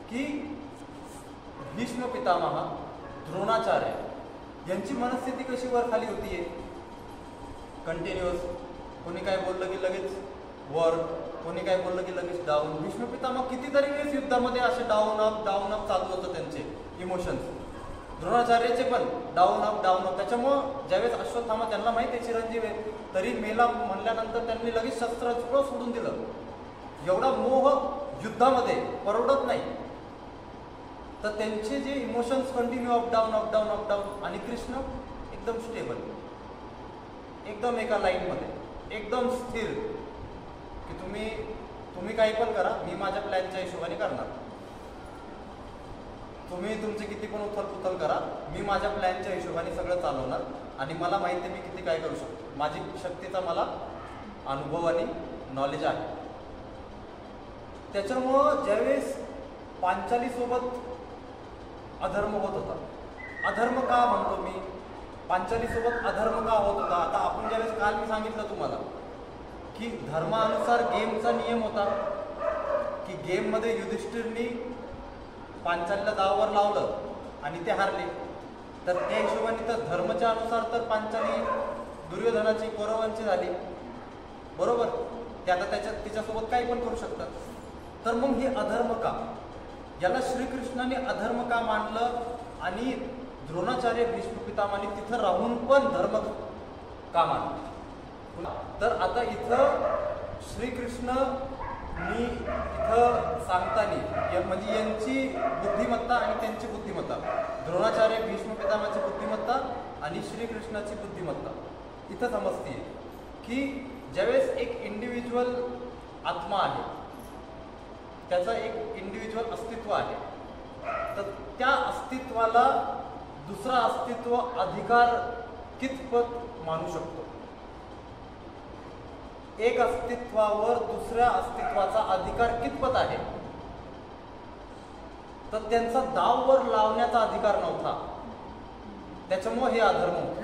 की भीष्म पितामह, द्रोणाचार्य यांची मनस्थिती कशी वर खाली होतीये, कंटिन्युअस. कोणी काय बोललं की लगेच वर, कोणी काय बोललं की लगेच डाऊन. भीष्म पितामह कितीतरी वेळेस युद्धामध्ये असे डाऊन अप चालू होतं त्यांचे इमोशन्स. द्रोणाचार्याचे पण डाऊन अप. त्याच्यामुळं ज्यावेळेस अश्वत्थामा, त्यांना माहिती आहे चिरंजीव आहे, तरी मेला म्हणल्यानंतर त्यांनी लगेच शस्त्र सोडून दिलं. एवढा मोह युद्धामध्ये परवडत नाही. तर त्यांचे जे इमोशन्स कंटिन्यू अप डाऊन. आणि कृष्ण एकदम स्टेबल, एकदम एका लाईनमध्ये, एकदम स्थिर की तुम्ही काही पण करा, मी माझ्या प्लॅनच्या हिशोबाने करणार. तुम्ही तुमचे किती पण उथल करा, मी माझ्या प्लॅनच्या हिशोबाने सगळं चालवणार. आणि मला माहिती आहे मी किती काय करू शकतो. माझी शक्तीचा मला अनुभव आणि नॉलेज आहे. त्याच्यामुळं ज्यावेळेस पांचाली सोबत अधर्म होत होता, अधर्म का म्हणतो मी, पांचालीसोबत अधर्म का होत होता? आता आपण ज्यावेळेस काल मी सांगितलं तुम्हाला की धर्मानुसार गेमचा नियम होता की गेममध्ये युधिष्ठिरनी पांचालीला दावावर लावलं आणि ते हारले, तर त्या हिशोबाने तर धर्माच्या अनुसार तर पांचाली दुर्योधनाची कौरवांची झाली, बरोबर? ते आता तिच्यासोबत काही पण करू शकतात. तर मग हे अधर्म का? याला श्रीकृष्णाने अधर्म का मानलं आणि द्रोणाचार्य भीष्म पितामहांनी तिथं राहून पण धर्म का मानलं? तर आता इथं श्रीकृष्णनी इथं सांगताना म्हणजे यांची बुद्धिमत्ता आणि त्यांची बुद्धिमत्ता, द्रोणाचार्य भीष्म पितामहाची बुद्धिमत्ता आणि श्रीकृष्णाची बुद्धिमत्ता इथं समजते की ज्यावेळेस एक इंडिव्हिज्युअल आत्मा आहे, त्याचं एक इंडिव्हिज्युअल अस्तित्व आहे, तर त्या अस्तित्वाला दुसरा अस्तित्व अधिकार कितपत मानू शकतो? एक अस्तित्वावर दुसऱ्या अस्तित्वाचा अधिकार कितपत आहे? तर त्यांचा दाववर लावण्याचा अधिकार नव्हता, त्याच्यामुळे हे अधर्म होतं.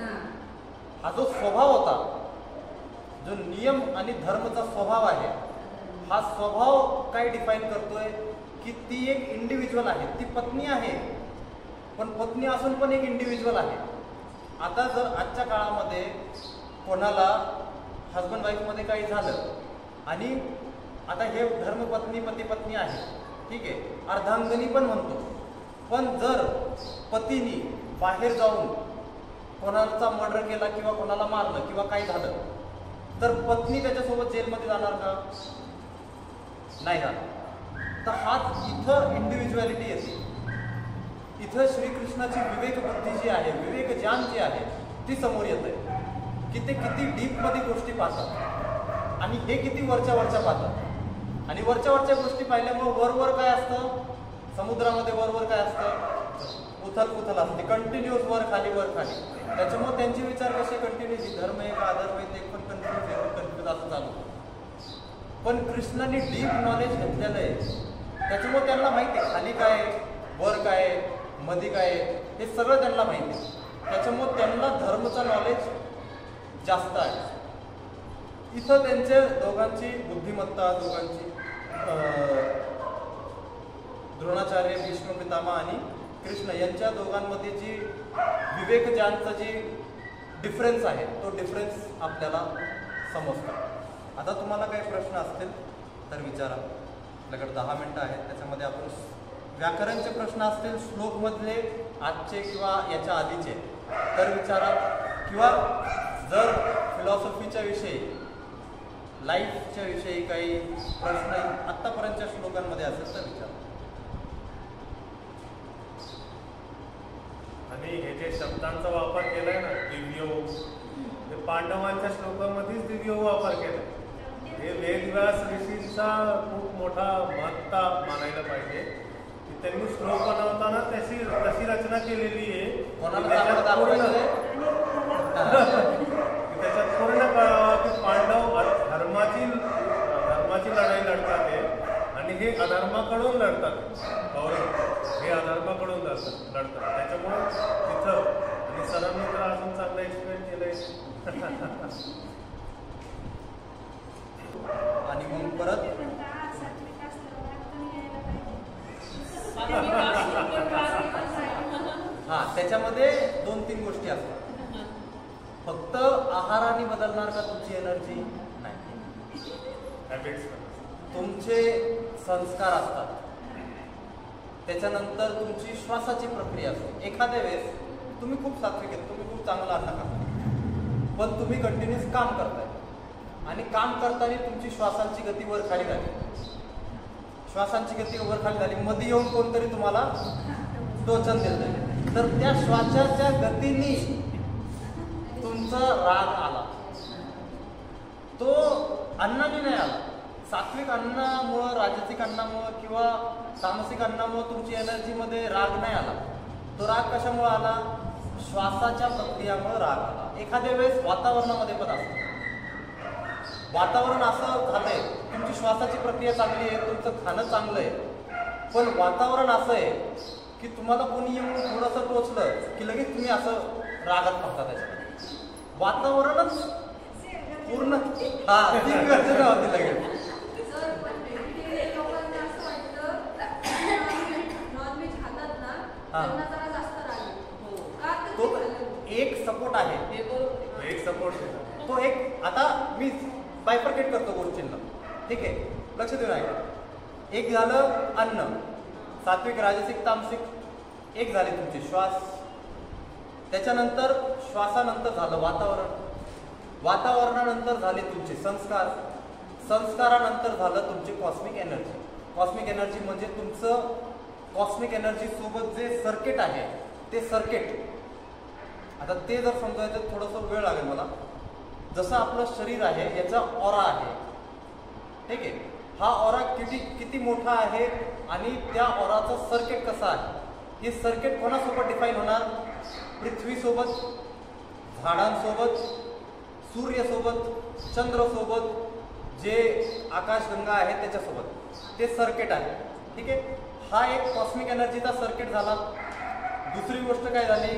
हा जो स्वभाव होता, जो नियम आणि धर्मचा स्वभाव आहे, हा स्वभाव काय डिफाईन करतोय की ती एक इंडिव्हिज्युअल आहे, ती पत्नी आहे, पण पत्नी असून पण एक इंडिव्हिज्युअल आहे. आता जर आजच्या काळामध्ये कोणाला हजबंड वाईफमध्ये काही झालं आणि आता हे धर्मपत्नी पती पत्नी आहे, ठीक आहे, अर्धांगनी पण म्हणतो, पण जर पतीनी बाहेर जाऊन कोणाचा मर्डर केला किंवा कोणाला मारलं किंवा काही झालं, तर पत्नी त्याच्यासोबत जेलमध्ये जाणार का? नाही जाणार. तर हाच इथं इंडिव्हिज्युअलिटी येते. इथं श्रीकृष्णाची विवेक बुद्धी जी आहे, विवेक ज्ञान जी आहे, ती समोर येत आहे की ते किती डीपमध्ये गोष्टी पाहतात आणि हे किती वरच्या वरच्या पाहतात. आणि वरच्या वरच्या गोष्टी पाहिल्यामुळे वरवर काय असतं, समुद्रामध्ये वरवर काय असतं, उथल पुथल असते, कंटिन्युअस वर खाली वर खाली. त्याच्यामुळे त्यांचे विचार कसे कंटिन्युअस, धर्म आहे का अधर्म आहे ते पण कन्फ्युज असं चालू होतं. पण कृष्णाने डीप नॉलेज घेतलेलं आहे, त्याच्यामुळे त्यांना माहिती आहे खाली काय, वर काय, मध्ये काय, हे सगळं त्यांना माहिती आहे. त्याच्यामुळे त्यांना धर्मचं नॉलेज जास्त आहे. इथं त्यांच्या दोघांची बुद्धिमत्ता, दोघांची द्रोणाचार्य भीष्म पितामह आणि कृष्ण यांच्या दोघांमध्ये जी विवेक ज्ञानचा जी डिफरन्स आहे, तो डिफरन्स आपल्याला समजतो. आता तुम्हाला काही प्रश्न असतील तर विचारा. आपल्याकडे 10 मिनिटं आहेत, त्याच्यामध्ये आपण व्याकरणचे प्रश्न असतील श्लोकमधले आजचे किंवा याच्या आधीचे तर विचारा, किंवा जर फिलॉसॉफीच्या विषयी, लाईफच्या विषयी काही प्रश्न आत्तापर्यंतच्या श्लोकांमध्ये असेल तर विचारा. आणि हे जे शब्दांचा वापर केलाय ना, दिव्यो, हे पांडवांच्या श्लोकामध्येच दिव्यो वापर केला. हे वेदव्यास ऋषींचा खूप मोठा महत्ता मानायला पाहिजे की त्यांनी श्लोक बनवताना तशी रचना केलेली आहे. त्याच्यात पूर्ण कळावा की पांडव धर्माची लढाई लढतात आहे आणि हे अधर्माकडून लढतात. कौरव हे अधर्माकडून लढतात. त्याच्यामुळे तिथं आणि सरांनी तर अजून चांगलं एक्सप्लेन केलंय. आणि मग परत हा त्याच्यामध्ये 2-3 गोष्टी असतात. फक्त आहाराने बदलणार का तुमची एनर्जी? नाही. तुमचे संस्कार असतात, त्याच्यानंतर तुमची श्वासाची प्रक्रिया असते. एखाद्या वेळेस तुम्ही खूप सात्विक आहेत, तुम्ही खूप चांगलं अन्न खाता, पण तुम्ही कंटिन्युअस काम करताय आणि काम करताना तुमची श्वासांची गती वर खाली झाली, श्वासांची गती वर खाली झाली, मध्ये येऊन कोणतरी तुम्हाला टोचन दिलं, तर त्या श्वासाच्या गतीने तुमचा राग आला, तो अन्नाने नाही आला. सात्विक अन्नामुळं, राजसिक अन्नामुळं किंवा तामसिक अन्नामुळं तुमची एनर्जीमध्ये राग नाही आला. तो राग कशामुळे आला? श्वासाच्या प्रक्रियामुळे राग आला. एखाद्या वेळेस वातावरणामध्ये पण असतं, वातावरण असं झालंय, तुमची श्वासाची प्रक्रिया चांगली आहे, तुमचं खाणं चांगलं आहे, पण वातावरण असं आहे की तुम्हाला कोणी येऊन थोडंसं टोचलं की लगेच तुम्ही असं रागात पडतात त्याच्यामध्ये. वातावरणच पूर्ण तीन गर्जना होती लगेच. तो एक सपोर्ट आहे, एक सपोर्ट. तो एक. आता मी बायफर्केट करतो गोष्टींना, ठीक आहे, लक्ष देऊन ऐका. एक झालं अन्न, सात्विक, राजसिक, तामसिक. एक झाले तुमचे श्वास, त्याच्यानंतर श्वासानंतर झालं वातावरण, वातावरणानंतर झाले तुमचे संस्कार, संस्कारानंतर झालं तुमची कॉस्मिक एनर्जी. कॉस्मिक एनर्जी म्हणजे तुमचं कॉस्मिक एनर्जी सोबत जे सर्किट आहे ते सर्किट. आता ते जर समजायचं थोडंसं वेळ लागेल मला. जसं आपलं शरीर आहे याचा ऑरा आहे, ठीक आहे. हा ऑरा किती मोठा आहे आणि त्या ऑराचं सर्किट कसं आहे, हे सर्किट कोणासोबत डिफाईन होणार? पृथ्वीसोबत, झाडांसोबत, सूर्यसोबत, चंद्रसोबत, जे आकाशगंगा आहे त्याच्यासोबत ते सर्किट आहे, ठीक आहे. हा एक कॉस्मिक एनर्जीचा सर्किट झाला. दुसरी गोष्ट काय झाली?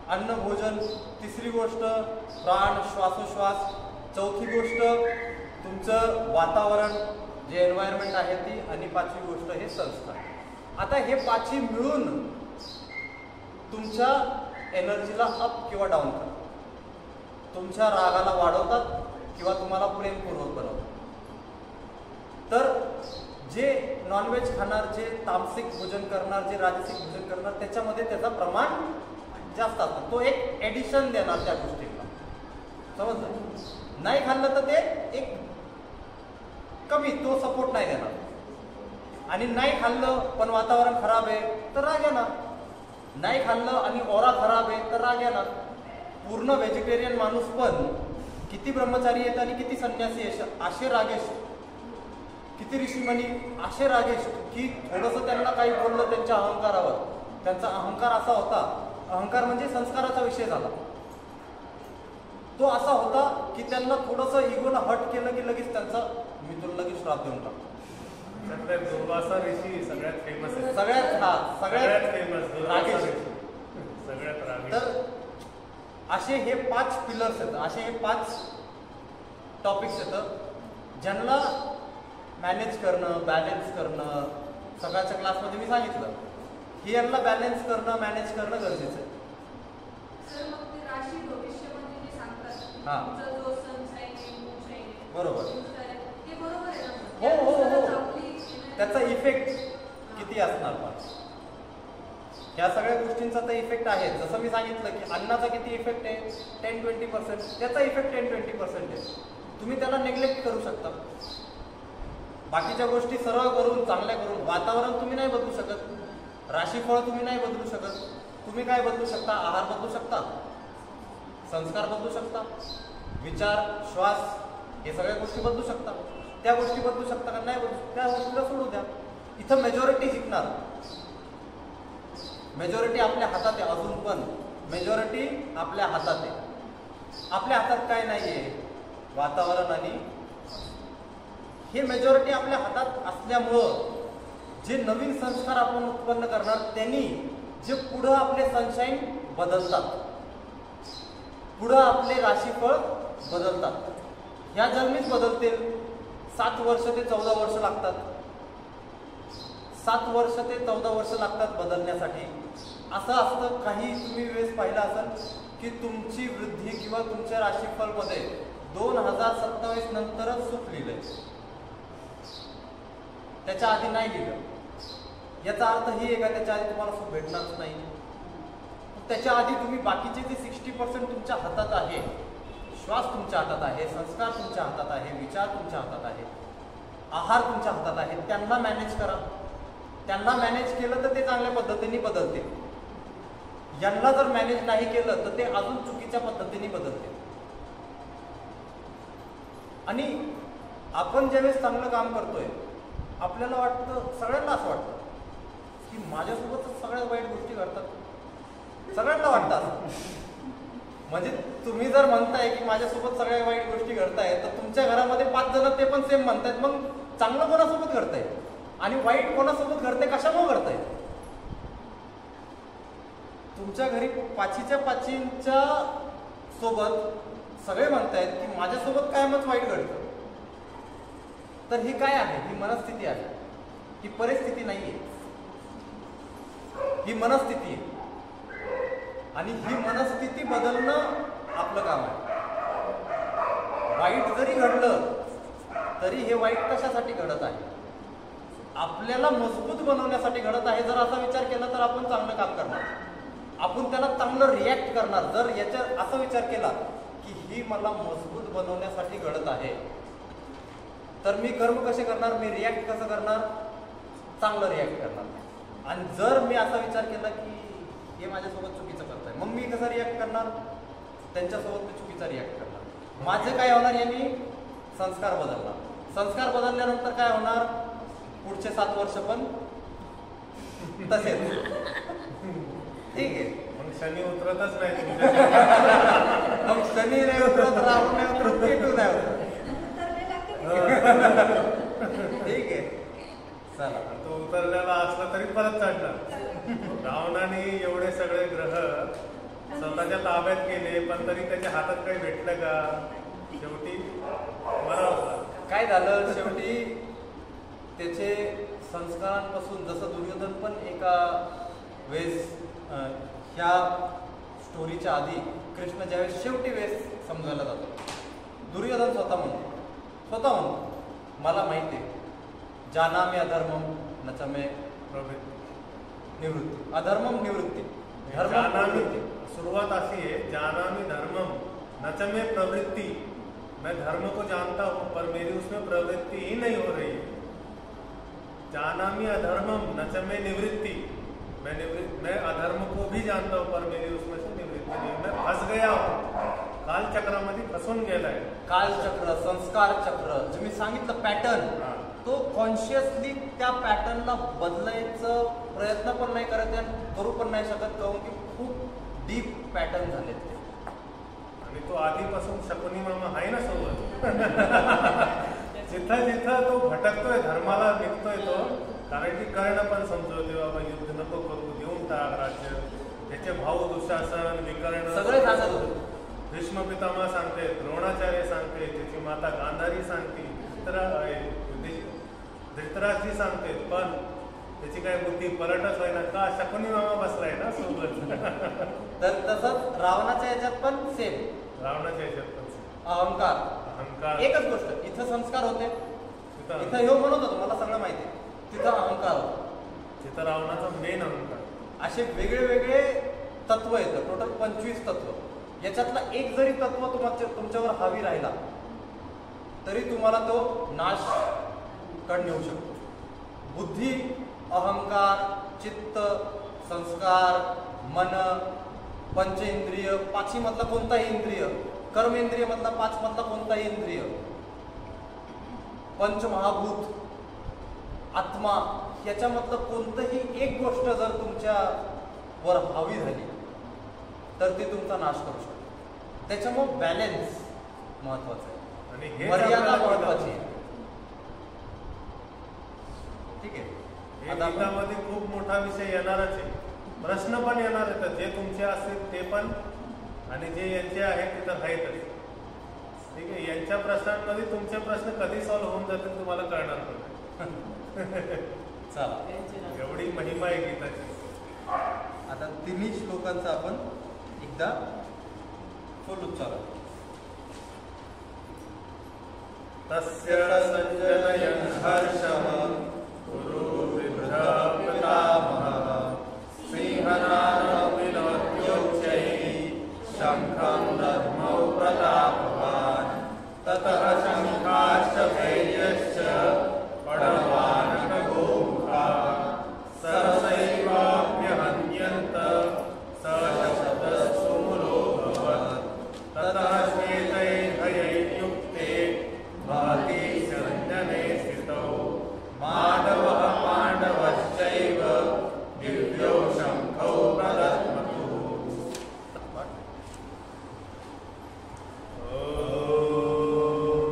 अन्न, भोजन. तिसरी गोष्ट प्राण, श्वासोश्वास. चौथी गोष्ट तुमचं वातावरण, जे एन्व्हायरमेंट आहे ती. आणि पाचवी गोष्ट हे संस्कार. आता हे पाचही मिळून तुमच्या एनर्जीला अप किंवा डाऊन करतात, तुमच्या रागाला वाढवतात किंवा तुम्हाला प्रेमपूर्वक बनवतात. तर जे नॉनव्हेज खाणार, जे तामसिक भोजन करणार, जे राजसिक भोजन करणार, त्याच्यामध्ये त्याचं प्रमाण जास्त असतं. तो एक एडिशन देणार त्या गोष्टीला, समजलं? नाही खाल्लं तर ते एक कमी, तो सपोर्ट नाही देणार. आणि नाही खाल्लं पण वातावरण खराब आहे तर राग येणार. नाही खाल्लं आणि ओरा खराब आहे तर राग येणार. पूर्ण व्हेजिटेरियन माणूस पण किती ब्रह्मचारी आहेत आणि किती संन्यासी असे रागेश, किती ऋषीमुनी असे रागेश की थोडंसं त्यांना काही बोललं त्यांच्या अहंकारावर. त्यांचा अहंकार असा होता, अहंकार म्हणजे संस्काराचा विषय झाला. तो असा होता की त्यांना थोडंसं इगोला हट केलं की लगेच त्यांचा मी तुला लगेच श्राप देऊन टाकतो. दुर्वासा ऋषी सगळ्यात फेमस आहे, सगळ्यात फेमस रागेश, सगळ्यात रागेश. तर असे हे 5 पिलर्स आहेत, असे हे 5 टॉपिक्स येतं ज्यांना मॅनेज करणं, बॅलन्स करणं. सकाळच्या क्लासमध्ये मी सांगितलं की यांना बॅलन्स करणं, मॅनेज करणं गरजेचं आहे. हां, बरोबर. हो हो हो, त्याचा इफेक्ट किती असणार पण ह्या सगळ्या गोष्टींचा तर इफेक्ट आहे. जसं मी सांगितलं की अन्नाचा किती इफेक्ट आहे? 10-20%. त्याचा इफेक्ट 10-20% आहे. तुम्ही त्याला नेग्लेक्ट करू शकता. बाकीच्या गोष्टी सरळ करून, चांगल्या करून. वातावरण तुम्ही नाही बदलू शकत, राशीफळ तुम्ही नाही बदलू शकत. तुम्ही काय बदलू शकता? आहार बदलू शकता, संस्कार बदलू शकता, विचार, श्वास, हे सगळ्या गोष्टी बदलू शकता. त्या गोष्टी बदलू शकता का? नाही बदलू. त्या गोष्टीला सोडू द्या. इथं मेजॉरिटी जिंकणार. मेजॉरिटी आपल्या हातात आहे. अजून पण मेजॉरिटी आपल्या हातात आहे. आपल्या हातात काय नाहीये? वातावरण. आणि हे मेजॉरिटी आपल्या हातात असल्यामुळं जे नवीन संस्कार आपण उत्पन्न करणार त्यांनी जे पुढं आपले सनशाईन बदलतात, पुढं आपले राशीफळ बदलतात. ह्या जन्मीच बदलतील. 7 वर्ष ते 14 वर्ष लागतात. 7 वर्ष ते 14 वर्ष लागतात बदलण्यासाठी. असं असतं, काही तुम्ही वेळेस पाहिलं असेल की तुमची वृद्धी किंवा तुमच्या राशीफळमध्ये 2027 नंतरच सुख लिहिलंय, त्याच्या आधी नाही लिहिलं. याचा अर्थ ही आहे का त्याच्या आधी तुम्हाला सुख भेटणारच नाही? त्याच्या आधी तुम्ही बाकीचे जे 60% तुमच्या हातात आहे, श्वास तुमच्या हातात आहे, संस्कार तुमच्या हातात आहे, विचार तुमच्या हातात आहे, आहार तुमच्या हातात आहे, त्यांना मॅनेज करा. त्यांना मॅनेज केलं तर ते चांगल्या पद्धतीने बदलते. यांना जर मॅनेज नाही केलं तर ते अजून चुकीच्या पद्धतीने बदलते. आणि आपण ज्यावेळेस चांगलं काम करतोय आपल्याला वाटतं, सगळ्यांना असं वाटतं की माझ्यासोबतच सगळ्या वाईट गोष्टी घडतात. सगळ्यांना वाटतात. म्हणजे तुम्ही जर म्हणताय की माझ्यासोबत सगळ्या वाईट गोष्टी घडतायत तर तुमच्या घरामध्ये 5 जण ते पण सेम म्हणतायत. मग चांगलं कोणासोबत घडतंय आणि वाईट कोणासोबत घडतंय, कशामुळे घडतंय? तुमच्या घरी पाचीच्या पाचींच्या सोबत सगळे म्हणतायत की माझ्यासोबत कायमच वाईट घडतं. तर ही काय आहे? ही मनस्थिती आहे, ही परिस्थिती नाहीये, ही मनस्थिती आहे. आणि ही मनस्थिती बदलणं आपलं काम आहे. वाईट जरी घडलं तरी हे वाईट कशासाठी घडत आहे? आपल्याला मजबूत बनवण्यासाठी घडत आहे. जर असा विचार केला तर आपण चांगलं काम करणार, आपण त्याला चांगलं रिॲक्ट करणार. जर याच्या असा विचार केला की ही मला मजबूत बनवण्यासाठी घडत आहे, तर मी कर्म कसे करणार? मी रिॲक्ट कसं करणार? चांगलं रिॲक्ट करणार. आणि जर मी असा विचार केला की हे माझ्यासोबत चुकीचं करताय, मग मी कसा रिॲक्ट करणार? त्यांच्यासोबत मी चुकीचा रिॲक्ट करणार. माझे काय होणार? यांनी संस्कार बदलणार. संस्कार बदलल्यानंतर काय होणार? पुढचे 7 वर्ष पण तसेच. ठीक आहे. मग शनी उतरतच नाही. मग शनी नाही उतरत, राहू नाही उतरत, केतू नाही उतरत. ठीक आहे, चला. तो उतरलेला असला तरी परत चढणार. रावणाने एवढे सगळे ग्रह स्वतःच्या ताब्यात केले, पण तरी त्याच्या हातात काही भेटलं का? शेवटी मरावला. काय झालं? शेवटी त्याचे संस्कारांपासून, जसं दुर्योधन पण एका वेळेस ह्या स्टोरीच्या आधी कृष्ण ज्यावेळेस शेवटी वेळेस समजायला जातो, दुर्योधन स्वतः म्हणतो मला माहिती आहे, जानामि अधर्मम न च मे प्रवृत्ती निवृत्ती, अधर्मम निवृत्ती, जानामि. सुरुवात अशी है, जानामि धर्मम न च मे प्रवृत्ति. मैं धर्म को जानता हूँ पर मेरी उसमें प्रवृत्ति ही नहीं हो रही है. जानामि अधर्मम न च मे निवृत्ति. मैं अधर्म को भी जानता हूँ पर मेरी उसमें से निवृत्ति नहीं. मैं फंस गया हूँ, काल चक्रामध्ये फसून गेलाय. कालचक्र, संस्कार चक्र, जे मी सांगितलं पॅटर्न, तो कॉन्शियसली त्या पॅटर्नला बदलायचं प्रयत्न पण नाही करत आणि करू पण नाही शकत, काहून की खूप डीप पॅटर्न झालेत ते. आणि तो आधीपासून शकुनी मामा आहे ना सोबत. जिथं जिथं तो भटकतोय, धर्माला निघतोय तो. कारण की कर्ण पण समजवते, बाबा युद्ध नको करू, देऊन टाक राज्य. त्याचे भाऊ दुःशासन, विकर्ण सगळे सांगत होते. भीष्म पितामह सांगते, द्रोणाचार्य सांगते, त्याची माता गांधारी सांगते, धृतराजजी सांगते, पण त्याची काय बुद्धी पलटच होईना का? शकुनी मामा बसलाय ना सोबत. तर तसंच रावणाच्या याच्यात पण सेम. रावणाच्या याच्यात पण अहंकार. एकच गोष्ट, इथं संस्कार होते, इथं ह्यो म्हणत होतो मला सगळं माहिती, तिथं अहंकार होता. तिथं रावणाचा मेन अहंकार. असे वेगळे वेगळे तत्व येतं, टोटल 25 तत्व. याच्यातला एक जरी तत्व तुमच्यावर हावी राहिला तरी तुम्हाला तो नाश कड नेऊ शकतो. बुद्धी, अहंकार, चित्त, संस्कार, मन, पंचेंद्रिय, पाची मधला कोणताही इंद्रिय, कर्मेंद्रिय मधला 5 मधला कोणताही इंद्रिय, पंचमहाभूत, आत्मा, याच्यामधलं कोणतंही एक गोष्ट जर तुमच्या वर हावी झाली तर ती तुमचा नाश करू शकते. त्याच्यामुळे बॅलन्स महत्वाचं आहे आणि मर्यादा महत्वाची आहे. ठीक आहे. आता गीतामध्ये खूप मोठा विषय येणारच आहे, प्रश्न पण येणार आहेत, जे तुमचे असतील ते पण आणि जे यांचे आहेत ते तर आहेतच. ठीक आहे. यांच्या प्रश्नांमध्ये तुमचे प्रश्न कधी सॉल्व्ह होऊन जातील तुम्हाला कळणार पण. चला, एवढी महिमा आहे गीताची. आता तिन्ही श्लोकांचा आपण एकदा फुल उच्चार. तस्य संजनयन् हर्षः गुरु विभ्रा पितामहः सिंहनादं विनोद्योच्चैः शङ्खं दद्मौ प्रतापवान् ततः शङ्खाश्च भैर्यश्च पणवानकगोमुखाः सहसैवाभ्यहन्यन्त सशब्दस्तु मूलोऽभवत् ततः श्वेतैर्भयैर्युक्ते महति सञ्जने स्थितौ माधवः पाण्डवश्चैव दिव्यो शङ्खौ प्रदद्मतुः. ॐ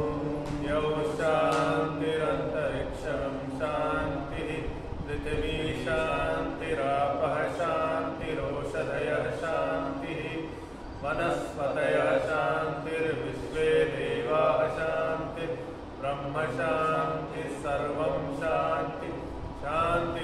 ब्रह्म शांति सर्वं शांति शांति